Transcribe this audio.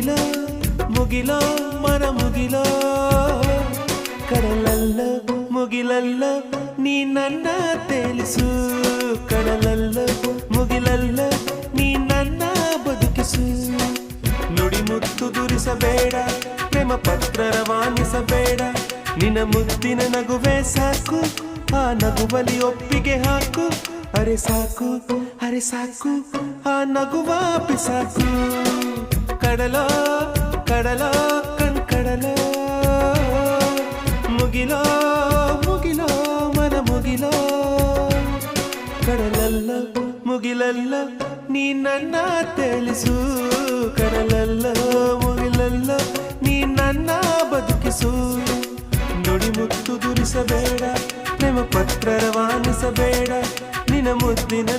ಮುಗಿಲೋ ಮುಗಿಲೋ ಮನ ಮುಗಿಲೋ ಕಡಲಲ್ಲೋ ಮುಗಿಲಲ್ಲೋ ನೀ ನನ್ನ ತೇಲಿಸು ಕಡಲಲ್ಲೋ ಮುಗಿಲಲ್ಲೋ ನೀ ನನ್ನ ಬದುಕಿಸು ನುಡಿ ಮುತ್ತು ದುರಿಸಬೇಡ ಪ್ರೇಮ ಪತ್ರ ರವಾನಿಸಬೇಡ ನಿನ್ನ ಮುದ್ದಿನ ನಗುವೆ ಸಾಕು ಆ ನಗುವಲಿ ಒಪ್ಪಿಗೆ ಹಾಕು ಅರೆ ಸಾಕು ಆ ನಗುವ ಪಿಸಾಕು ಕಡಲೋ ಕಡಲೋ ಕಡಲೋ ಮುಗಿಲೋ ಮುಗಿಲೋ ಮನ ಮುಗಿಲೋ ಕಡಲಲ್ಲ ಮುಗಿಲಲ್ಲ ನೀ ನನ್ನ ತಿಳಿಸು ಕಡಲಲ್ಲ ಮುಗಿಲಲ್ಲ ನೀ ನನ್ನ ಬದುಕಿಸು ನುಡಿ ಮುತ್ತು ದುರಿಸಬೇಡ ಪ್ರೇಮ ಪತ್ರ ರವಾನಿಸಬೇಡ ನಿನ್ನ ಮುದ್ದಿನ